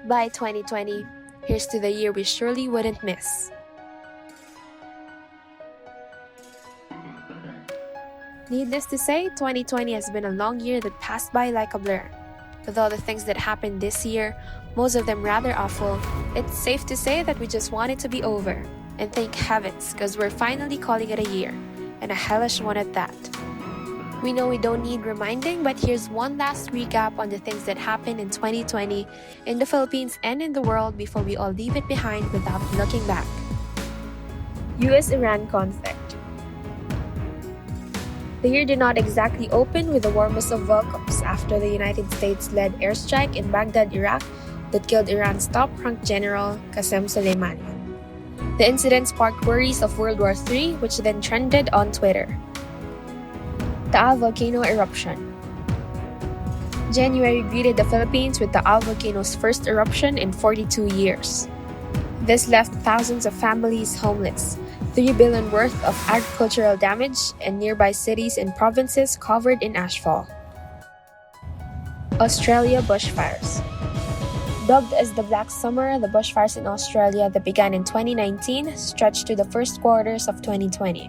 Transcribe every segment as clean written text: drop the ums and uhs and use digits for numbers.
By 2020, here's to the year we surely wouldn't miss. Needless to say, 2020 has been a long year that passed by like a blur. With all the things that happened this year, most of them rather awful, it's safe to say that we just want it to be over. And thank heavens, because we're finally calling it a year, and a hellish one at that. We know we don't need reminding, but here's one last recap on the things that happened in 2020 in the Philippines and in the world before we all leave it behind without looking back. US-Iran conflict. The year did not exactly open with the warmest of welcomes after the United States led airstrike in Baghdad, Iraq that killed Iran's top-ranked general, Qasem Soleimani. The incident sparked worries of World War III, which then trended on Twitter. Taal volcano eruption. January greeted the Philippines with Taal volcano's first eruption in 42 years. This left thousands of families homeless, $3 billion worth of agricultural damage, and nearby cities and provinces covered in ashfall. Australia bushfires. Dubbed as the Black Summer, the bushfires in Australia that began in 2019 stretched to the first quarters of 2020.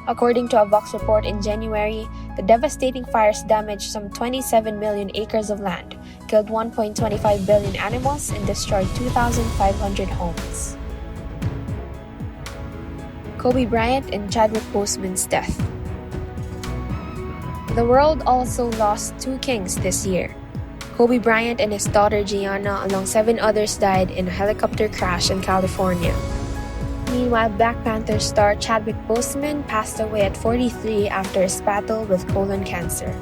According to a Vox report in January, the devastating fires damaged some 27 million acres of land, killed 1.25 billion animals, and destroyed 2,500 homes. Kobe Bryant and Chadwick Boseman's death. The world also lost two kings this year. Kobe Bryant and his daughter Gianna, along 7 others, died in a helicopter crash in California. Meanwhile, Black Panther star Chadwick Boseman passed away at 43 after his battle with colon cancer.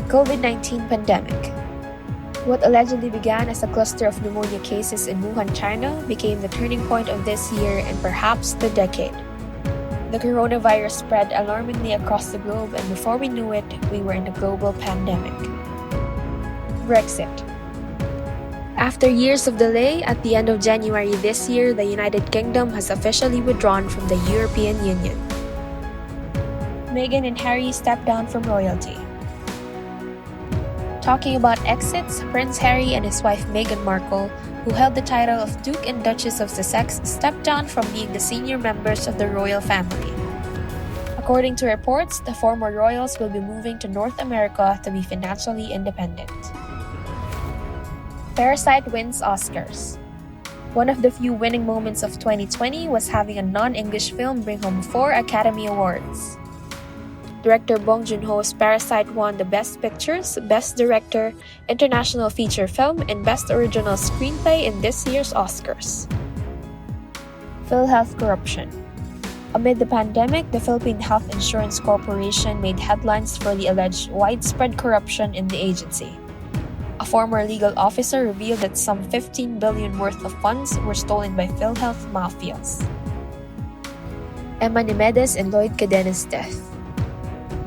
COVID-19 pandemic. What allegedly began as a cluster of pneumonia cases in Wuhan, China, became the turning point of this year and perhaps the decade. The coronavirus spread alarmingly across the globe, and before we knew it, we were in a global pandemic. Brexit. After years of delay, at the end of January this year, the United Kingdom has officially withdrawn from the European Union. Meghan and Harry stepped down from royalty. Talking about exits, Prince Harry and his wife Meghan Markle, who held the title of Duke and Duchess of Sussex, stepped down from being the senior members of the royal family. According to reports, the former royals will be moving to North America to be financially independent. Parasite wins Oscars. One of the few winning moments of 2020 was having a non-English film bring home 4 Academy Awards. Director Bong Joon-ho's Parasite won the Best Pictures, Best Director, International Feature Film, and Best Original Screenplay in this year's Oscars. PhilHealth corruption. Amid the pandemic, the Philippine Health Insurance Corporation made headlines for the alleged widespread corruption in the agency. A former legal officer revealed that some $15 billion worth of funds were stolen by PhilHealth mafias. Emma Nimedes and Lloyd Cadena's death.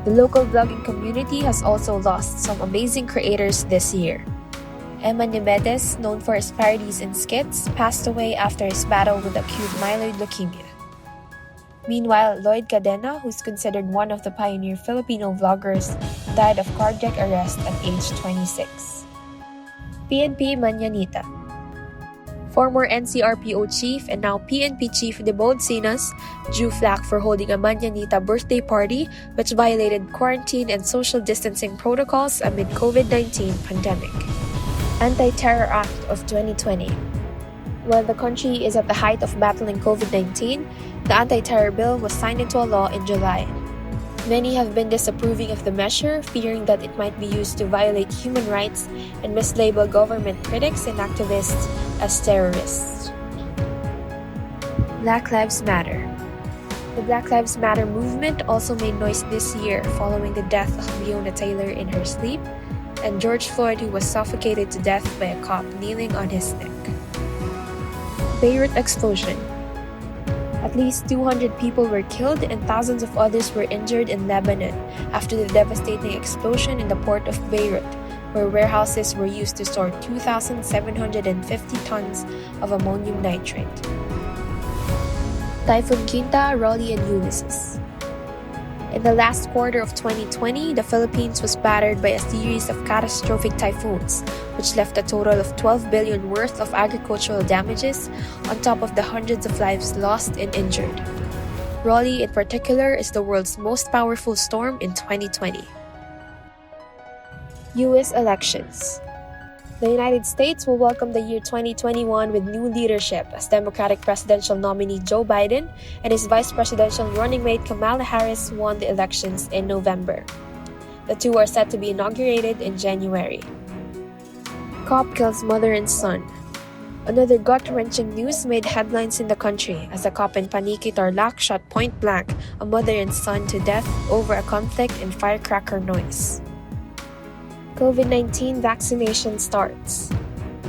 The local vlogging community has also lost some amazing creators this year. Emma Nimedes, known for his parodies and skits, passed away after his battle with acute myeloid leukemia. Meanwhile, Lloyd Cadena, who's considered one of the pioneer Filipino vloggers, died of cardiac arrest at age 26. PNP Manyanita. Former NCRPO chief and now PNP chief Debode Sinas drew flack for holding a Manyanita birthday party which violated quarantine and social distancing protocols amid COVID-19 pandemic. Anti-Terror Act of 2020. While the country is at the height of battling COVID-19, the anti-terror bill was signed into a law in July. Many have been disapproving of the measure, fearing that it might be used to violate human rights and mislabel government critics and activists as terrorists. Black Lives Matter. The Black Lives Matter movement also made noise this year following the death of Breonna Taylor in her sleep and George Floyd, who was suffocated to death by a cop kneeling on his neck. Beirut explosion. At least 200 people were killed and thousands of others were injured in Lebanon after the devastating explosion in the port of Beirut, where warehouses were used to store 2,750 tons of ammonium nitrate. Typhoon Quinta, Raleigh, and Ulysses. In the last quarter of 2020, the Philippines was battered by a series of catastrophic typhoons, which left a total of 12 billion worth of agricultural damages, on top of the hundreds of lives lost and injured. Raleigh, in particular, is the world's most powerful storm in 2020. U.S. elections. The United States will welcome the year 2021 with new leadership as Democratic presidential nominee Joe Biden and his vice presidential running mate Kamala Harris won the elections in November. The two are set to be inaugurated in January. Cop kills mother and son. Another gut-wrenching news made headlines in the country as a cop in Paniki, Tarlac shot point-blank a mother and son to death over a conflict and firecracker noise. COVID-19 vaccination starts.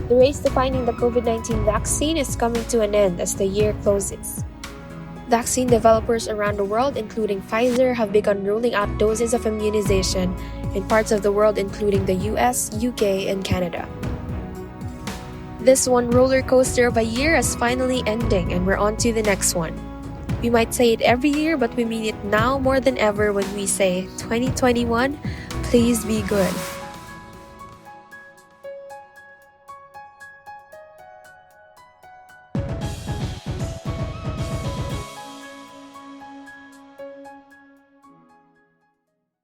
The race to finding the COVID-19 vaccine is coming to an end as the year closes. Vaccine developers around the world, including Pfizer, have begun rolling out doses of immunization in parts of the world including the US, UK, and Canada. This one roller coaster of a year is finally ending and we're on to the next one. We might say it every year, but we mean it now more than ever when we say 2021, please be good.